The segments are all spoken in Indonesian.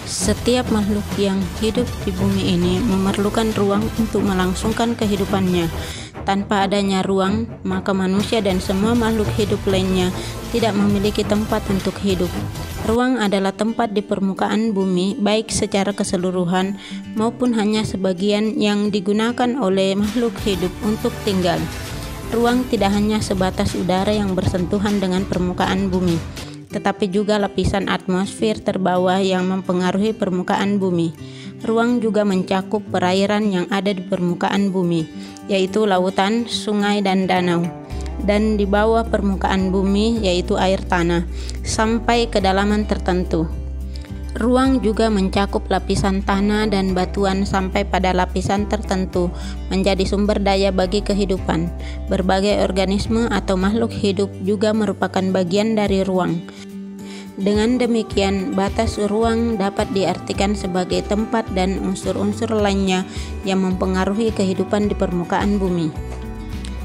Setiap makhluk yang hidup di bumi ini memerlukan ruang untuk melangsungkan kehidupannya. Tanpa adanya ruang, maka manusia dan semua makhluk hidup lainnya tidak memiliki tempat untuk hidup. Ruang adalah tempat di permukaan bumi, baik secara keseluruhan maupun hanya sebagian yang digunakan oleh makhluk hidup untuk tinggal. Ruang tidak hanya sebatas udara yang bersentuhan dengan permukaan bumi, tetapi juga lapisan atmosfer terbawah yang mempengaruhi permukaan bumi. Ruang juga mencakup perairan yang ada di permukaan bumi, yaitu lautan, sungai, dan danau, dan di bawah permukaan bumi, yaitu air tanah, sampai kedalaman tertentu. Ruang juga mencakup lapisan tanah dan batuan sampai pada lapisan tertentu, menjadi sumber daya bagi kehidupan. Berbagai organisme atau makhluk hidup juga merupakan bagian dari ruang. Dengan demikian, batas ruang dapat diartikan sebagai tempat dan unsur-unsur lainnya yang mempengaruhi kehidupan di permukaan bumi.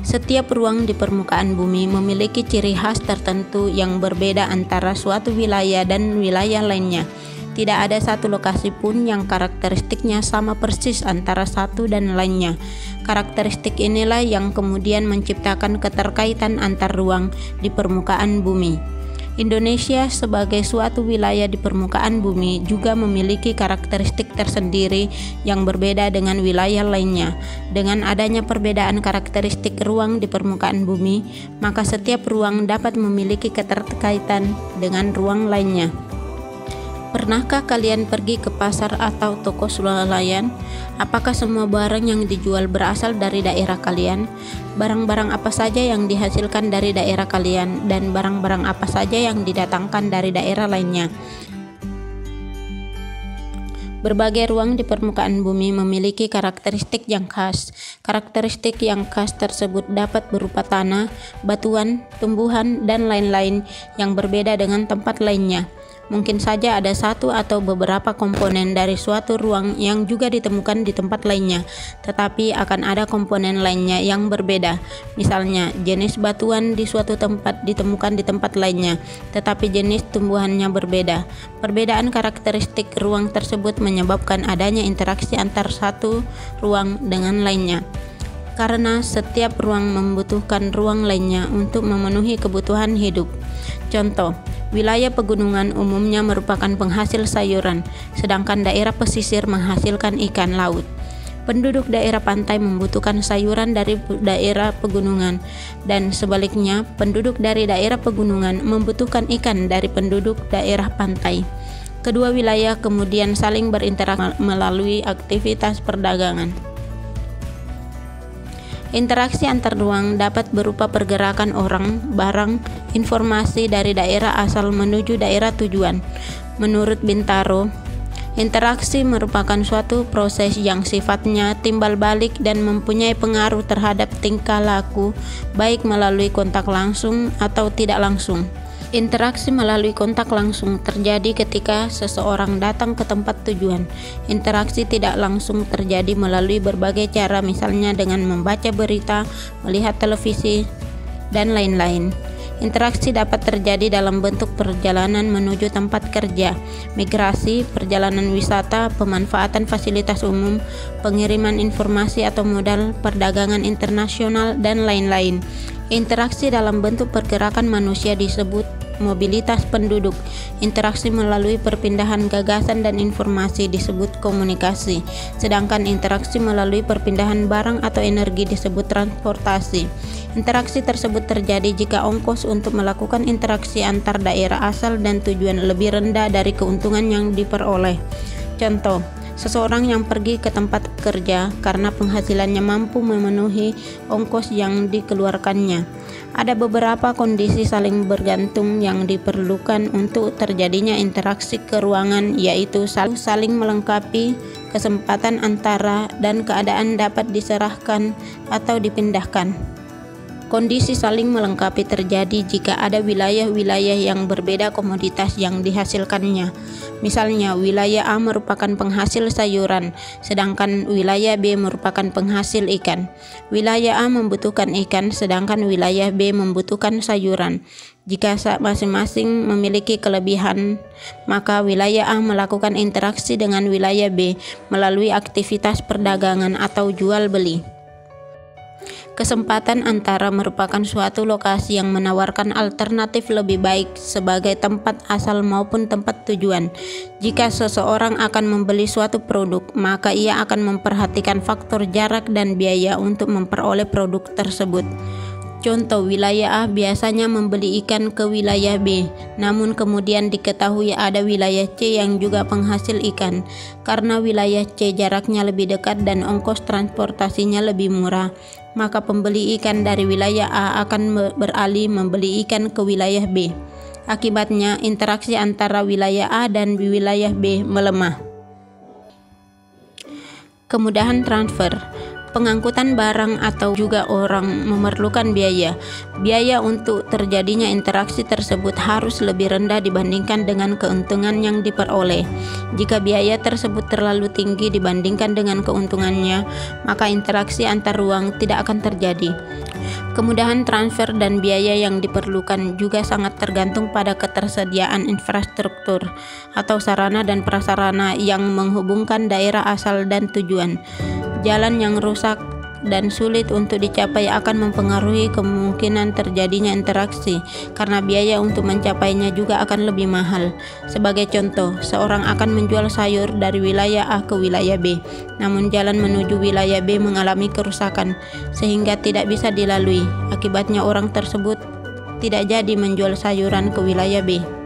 Setiap ruang di permukaan bumi memiliki ciri khas tertentu yang berbeda antara suatu wilayah dan wilayah lainnya. Tidak ada satu lokasi pun yang karakteristiknya sama persis antara satu dan lainnya. Karakteristik inilah yang kemudian menciptakan keterkaitan antar ruang di permukaan bumi. Indonesia sebagai suatu wilayah di permukaan bumi juga memiliki karakteristik tersendiri yang berbeda dengan wilayah lainnya. Dengan adanya perbedaan karakteristik ruang di permukaan bumi, maka setiap ruang dapat memiliki keterkaitan dengan ruang lainnya. Pernahkah kalian pergi ke pasar atau toko swalayan? Apakah semua barang yang dijual berasal dari daerah kalian? Barang-barang apa saja yang dihasilkan dari daerah kalian, dan barang-barang apa saja yang didatangkan dari daerah lainnya? Berbagai ruang di permukaan bumi memiliki karakteristik yang khas. Karakteristik yang khas tersebut dapat berupa tanah, batuan, tumbuhan, dan lain-lain yang berbeda dengan tempat lainnya. Mungkin saja ada satu atau beberapa komponen dari suatu ruang yang juga ditemukan di tempat lainnya, tetapi akan ada komponen lainnya yang berbeda. Misalnya, jenis batuan di suatu tempat ditemukan di tempat lainnya, tetapi jenis tumbuhannya berbeda. Perbedaan karakteristik ruang tersebut menyebabkan adanya interaksi antar satu ruang dengan lainnya. Karena setiap ruang membutuhkan ruang lainnya untuk memenuhi kebutuhan hidup. Contoh, wilayah pegunungan umumnya merupakan penghasil sayuran, sedangkan daerah pesisir menghasilkan ikan laut. Penduduk daerah pantai membutuhkan sayuran dari daerah pegunungan, dan sebaliknya, penduduk dari daerah pegunungan membutuhkan ikan dari penduduk daerah pantai. Kedua wilayah kemudian saling berinteraksi melalui aktivitas perdagangan. Interaksi antar ruang dapat berupa pergerakan orang, barang, informasi dari daerah asal menuju daerah tujuan. Menurut Bintaro, interaksi merupakan suatu proses yang sifatnya timbal balik dan mempunyai pengaruh terhadap tingkah laku, baik melalui kontak langsung atau tidak langsung. Interaksi melalui kontak langsung terjadi ketika seseorang datang ke tempat tujuan. Interaksi tidak langsung terjadi melalui berbagai cara, misalnya dengan membaca berita, melihat televisi, dan lain-lain. Interaksi dapat terjadi dalam bentuk perjalanan menuju tempat kerja, migrasi, perjalanan wisata, pemanfaatan fasilitas umum, pengiriman informasi atau modal, perdagangan internasional, dan lain-lain. Interaksi dalam bentuk pergerakan manusia disebut mobilitas penduduk. Interaksi melalui perpindahan gagasan dan informasi disebut komunikasi, sedangkan interaksi melalui perpindahan barang atau energi disebut transportasi. Interaksi tersebut terjadi jika ongkos untuk melakukan interaksi antar daerah asal dan tujuan lebih rendah dari keuntungan yang diperoleh. Contoh, seseorang yang pergi ke tempat kerja karena penghasilannya mampu memenuhi ongkos yang dikeluarkannya. Ada beberapa kondisi saling bergantung yang diperlukan untuk terjadinya interaksi keruangan, yaitu saling melengkapi, kesempatan antara, dan keadaan dapat diserahkan atau dipindahkan. Kondisi saling melengkapi terjadi jika ada wilayah-wilayah yang berbeda komoditas yang dihasilkannya. Misalnya, wilayah A merupakan penghasil sayuran, sedangkan wilayah B merupakan penghasil ikan. Wilayah A membutuhkan ikan, sedangkan wilayah B membutuhkan sayuran. Jika masing-masing memiliki kelebihan, maka wilayah A melakukan interaksi dengan wilayah B melalui aktivitas perdagangan atau jual beli. Kesempatan antara merupakan suatu lokasi yang menawarkan alternatif lebih baik sebagai tempat asal maupun tempat tujuan. Jika seseorang akan membeli suatu produk, maka ia akan memperhatikan faktor jarak dan biaya untuk memperoleh produk tersebut. Contoh, wilayah A biasanya membeli ikan ke wilayah B, namun kemudian diketahui ada wilayah C yang juga penghasil ikan. Karena wilayah C jaraknya lebih dekat dan ongkos transportasinya lebih murah, maka pembeli ikan dari wilayah A akan beralih membeli ikan ke wilayah B. Akibatnya, interaksi antara wilayah A dan wilayah B melemah. Kemudahan transfer. Pengangkutan barang atau juga orang memerlukan biaya. Biaya untuk terjadinya interaksi tersebut harus lebih rendah dibandingkan dengan keuntungan yang diperoleh. Jika biaya tersebut terlalu tinggi dibandingkan dengan keuntungannya, maka interaksi antar ruang tidak akan terjadi. Kemudahan transfer dan biaya yang diperlukan juga sangat tergantung pada ketersediaan infrastruktur atau sarana dan prasarana yang menghubungkan daerah asal dan tujuan. Jalan yang rusak dan sulit untuk dicapai akan mempengaruhi kemungkinan terjadinya interaksi, karena biaya untuk mencapainya juga akan lebih mahal. Sebagai contoh, seorang akan menjual sayur dari wilayah A ke wilayah B, namun jalan menuju wilayah B mengalami kerusakan sehingga tidak bisa dilalui. Akibatnya orang tersebut tidak jadi menjual sayuran ke wilayah B.